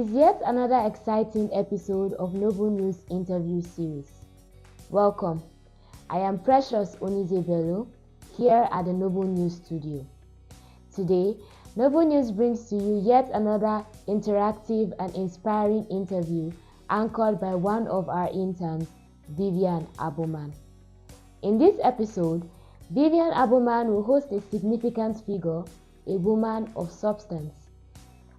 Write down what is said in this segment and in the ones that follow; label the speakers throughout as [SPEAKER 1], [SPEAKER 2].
[SPEAKER 1] is yet another exciting episode of Noblenews interview series. Welcome. I am Precious Onizebelu here at the Noblenews studio. Today, Noblenews brings to you yet another interactive and inspiring interview anchored by one of our interns, Vivian Abomann. In this episode, Vivian Abomann will host a significant figure, a woman of substance.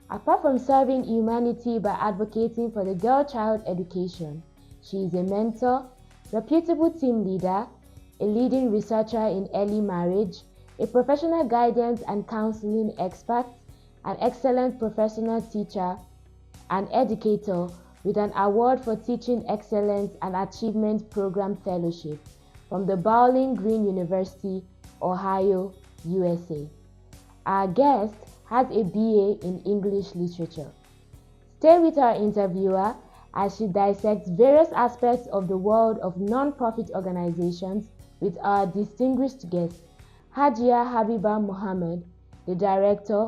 [SPEAKER 1] Apart from serving humanity by advocating for the girl-child education, she is a mentor, reputable team leader, a leading researcher in early marriage, a professional guidance and counseling expert, an excellent professional teacher, an educator with an award for teaching excellence and achievement program fellowship from the Bowling Green University, Ohio, USA. Our guest has a BA in English literature. Stay with our interviewer as she dissects various aspects of the world of non-profit organizations with our distinguished guest, Hajiya Habiba Muhammed, the Director,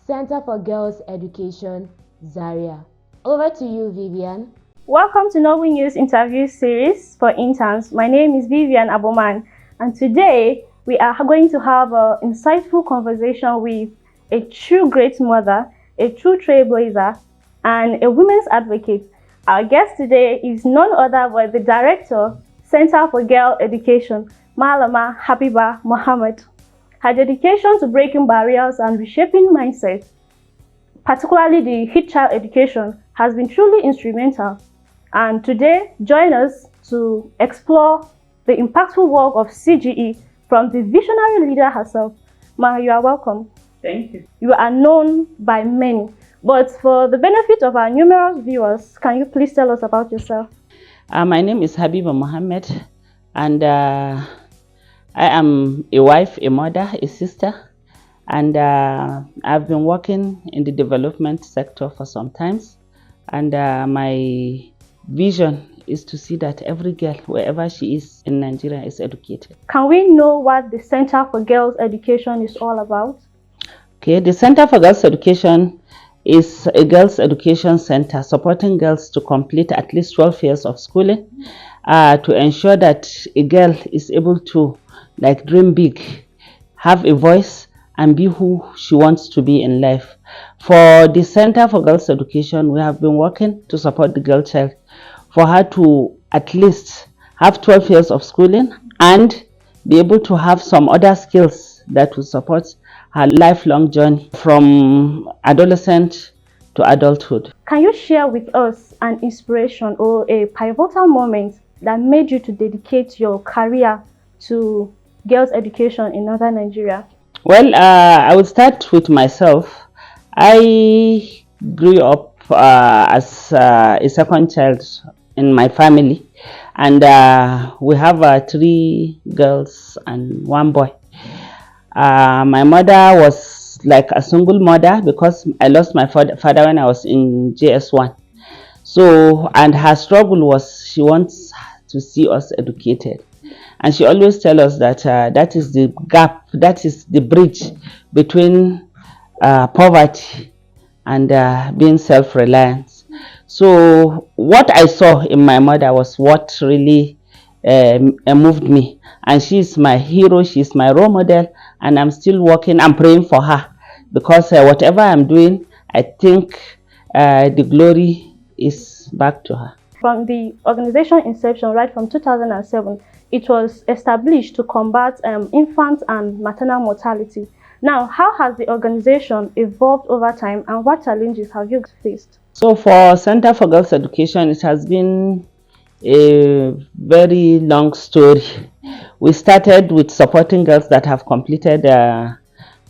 [SPEAKER 1] Center for Girls Education, Zaria. Over to you, Vivian.
[SPEAKER 2] Welcome to Noblenews interview series for interns. My name is Vivian Abomann, and today we are going to have an insightful conversation with a true great mother, a true trailblazer, and a women's advocate. Our guest today is none other but the Director, Center for Girl Education, Malama Habiba Muhammed. Her dedication to breaking barriers and reshaping mindsets, particularly the hit child education, has been truly instrumental. And today, join us to explore the impactful work of CGE from the visionary leader herself. Ma, you are welcome.
[SPEAKER 3] Thank you.
[SPEAKER 2] You are known by many, but for the benefit of our numerous viewers, can you please tell us about yourself?
[SPEAKER 3] My name is Habiba Muhammed, and I am a wife, a mother, a sister, and I've been working in the development sector for some time, and my vision is to see that every girl, wherever she is in Nigeria, is educated.
[SPEAKER 2] Can we know what the Center for Girls Education is all about?
[SPEAKER 3] Okay, the Center for Girls Education is a girls' education center supporting girls to complete at least 12 years of schooling to ensure that a girl is able to dream big, have a voice, and be who she wants to be in life. For the Center for Girls Education, we have been working to support the girl child for her to at least have 12 years of schooling and be able to have some other skills that will support her lifelong journey from adolescent to adulthood.
[SPEAKER 2] Can you share with us an inspiration or a pivotal moment that made you to dedicate your career to girls' education in northern Nigeria?
[SPEAKER 3] Well, I would start with myself. I grew up as a second child in my family, and we have 3 girls and 1 boy. My mother was like a single mother because I lost my father when I was in JS1. So, and her struggle was she wants to see us educated. And she always tells us that that is the gap, that is the bridge between poverty and being self-reliant. So what I saw in my mother was what really moved me. And she's my hero, she's my role model, and I'm still working and praying for her because whatever I'm doing, I think the glory is back to her.
[SPEAKER 2] From the organization inception, right from 2007, it was established to combat infant and maternal mortality. Now, how has the organization evolved over time and what challenges have you faced?
[SPEAKER 3] So for Center for Girls Education, it has been a very long story. We started with supporting girls that have completed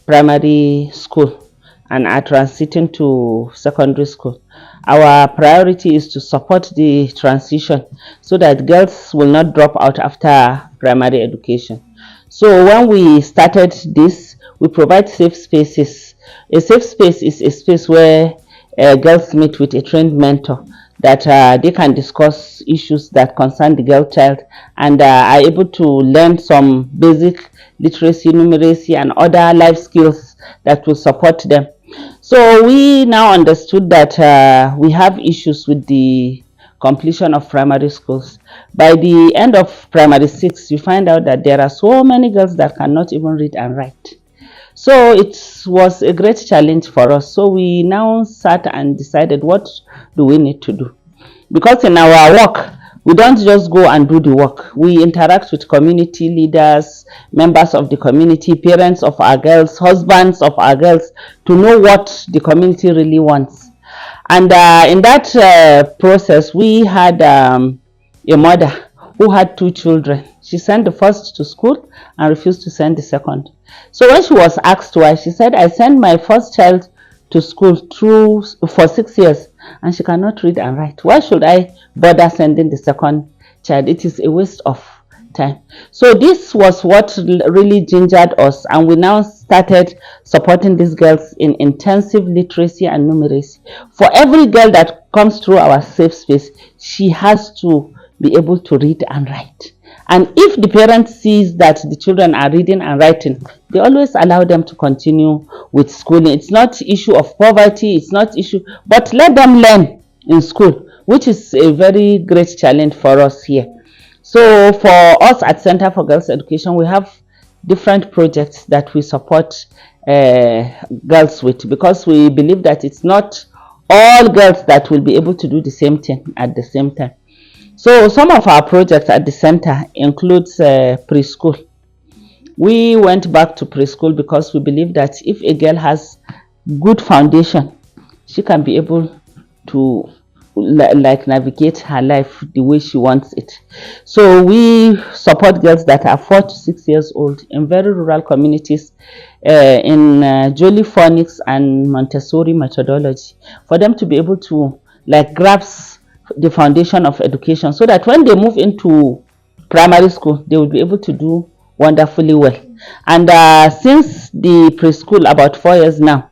[SPEAKER 3] primary school and are transiting to secondary school. Our priority is to support the transition so that girls will not drop out after primary education. So when we started this, we provide safe spaces. A safe space is a space where girls meet with a trained mentor that they can discuss issues that concern the girl child and are able to learn some basic literacy, numeracy, and other life skills that will support them. So we now understood that we have issues with the completion of primary schools. By the end of primary 6, you find out that there are so many girls that cannot even read and write. So it was a great challenge for us. So we now sat and decided, what do we need to do? Because in our work, we don't just go and do the work. We interact with community leaders, members of the community, parents of our girls, husbands of our girls, to know what the community really wants. And in that process, we had a mother who had 2 children. She sent the first to school and refused to send the second. So when she was asked why, she said, I sent my first child to school for 6 years and she cannot read and write. Why should I bother sending the second child? It is a waste of time. So this was what really gingered us, and we now started supporting these girls in intensive literacy and numeracy. For every girl that comes through our safe space, she has to be able to read and write. And if the parent sees that the children are reading and writing, they always allow them to continue with schooling. It's not issue of poverty, it's not issue, but let them learn in school, which is a very great challenge for us here. So for us at Center for Girls Education, we have different projects that we support girls with, because we believe that it's not all girls that will be able to do the same thing at the same time. So some of our projects at the center includes preschool. We went back to preschool because we believe that if a girl has good foundation, she can be able to navigate her life the way she wants it. So we support girls that are 4 to 6 years old in very rural communities in Jolly Phonics and Montessori methodology, for them to be able to grasp the foundation of education, so that when they move into primary school, they will be able to do wonderfully well. And since the preschool, about 4 years now,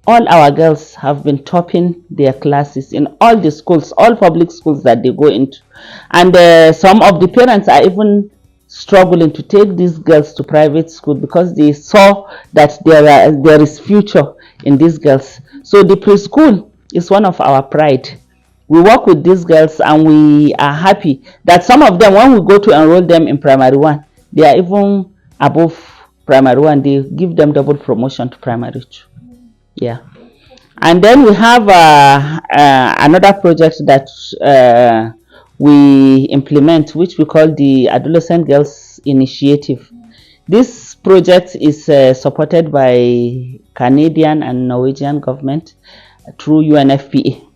[SPEAKER 3] all our girls have been topping their classes in all the schools, all public schools that they go into. And some of the parents are even struggling to take these girls to private school because they saw that there is future in these girls. So the preschool is one of our pride. We work with these girls and we are happy that some of them, when we go to enroll them in primary 1, they are even above primary 1. They give them double promotion to primary 2. Yeah. And then we have another project that we implement, which we call the Adolescent Girls Initiative. This project is supported by Canadian and Norwegian government through UNFPA.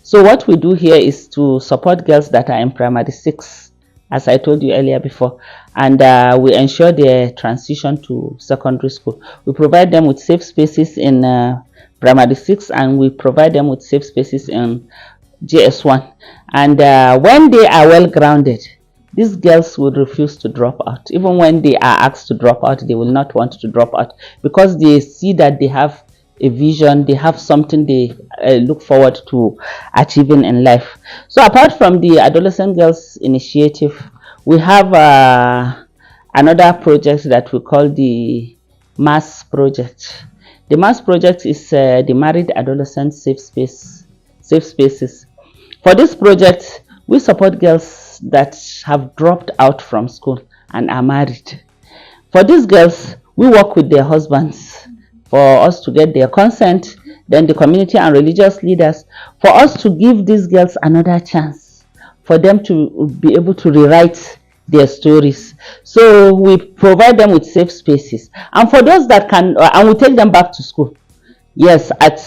[SPEAKER 3] So what we do here is to support girls that are in primary 6, as I told you earlier before, and we ensure their transition to secondary school. We provide them with safe spaces in primary 6, and we provide them with safe spaces in JS1. And when they are well grounded, these girls will refuse to drop out. Even when they are asked to drop out, they will not want to drop out, because they see that they have a vision, they have something they look forward to achieving in life. So apart from the Adolescent Girls Initiative, we have another project that we call the MASS project. The MASS project is the Married Adolescent Safe Spaces. For this project, we support girls that have dropped out from school and are married. For these girls, we work with their husbands for us to get their consent, then the community and religious leaders, for us to give these girls another chance, for them to be able to rewrite their stories. So we provide them with safe spaces, and for those that can, and we take them back to school, yes, at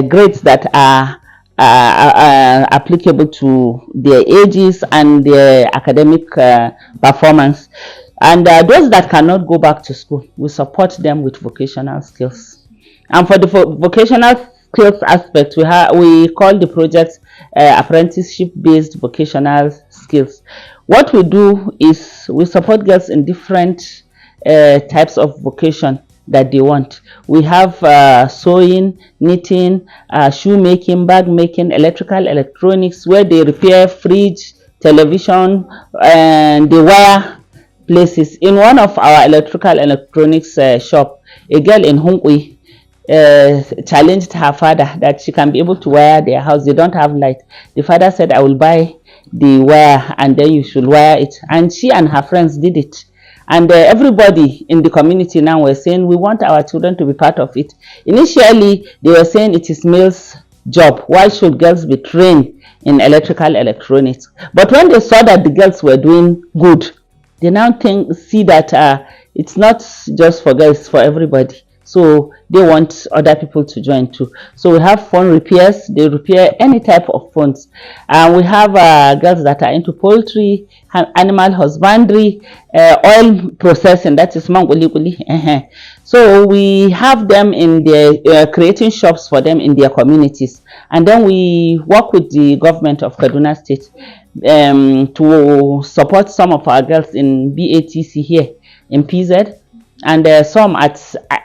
[SPEAKER 3] grades that are applicable to their ages and their academic performance. And those that cannot go back to school, we support them with vocational skills. And for the vocational skills aspect, we call the project apprenticeship-based vocational skills. What we do is we support girls in different types of vocation that they want. We have sewing, knitting, shoemaking, bag making, electrical, electronics, where they repair fridge, television, and they wire places. In one of our electrical electronics shop, a girl in Hongwe challenged her father that she can be able to wire their house. They don't have light. The father said, I will buy the wire and then you should wire it. And she and her friends did it. And everybody in the community now were saying, we want our children to be part of it. Initially, they were saying it is males' job. Why should girls be trained in electrical electronics? But when they saw that the girls were doing good, they now see that it's not just for girls, for everybody. So they want other people to join too. So we have phone repairs. They repair any type of phones. And we have girls that are into poultry, animal husbandry, oil processing, that is mangoli. So we have them in their creating shops for them in their communities. And then we work with the government of Kaduna State to support some of our girls in BATC here in PZ, and some at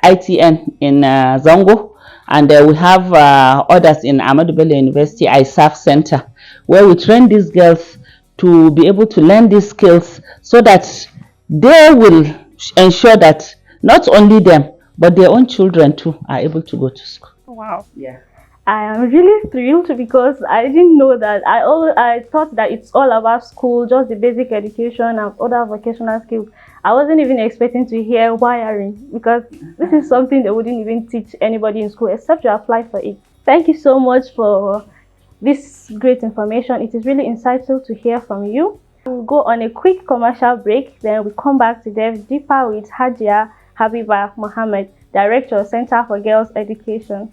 [SPEAKER 3] ITN in Zongo, and we have others in Ahmadu Bello University ISAF Center, where we train these girls to be able to learn these skills so that they will ensure that not only them, but their own children too are able to go to school.
[SPEAKER 2] Wow.
[SPEAKER 3] Yeah.
[SPEAKER 2] I am really thrilled because I didn't know that. I thought that it's all about school, just the basic education and other vocational skills. I wasn't even expecting to hear wiring, because this is something they wouldn't even teach anybody in school except to apply for it. Thank you so much for this great information. It is really insightful to hear from you. We'll go on a quick commercial break, then we'll come back to delve deeper with Hajiya Habiba Muhammed, Director, Center for Girls Education.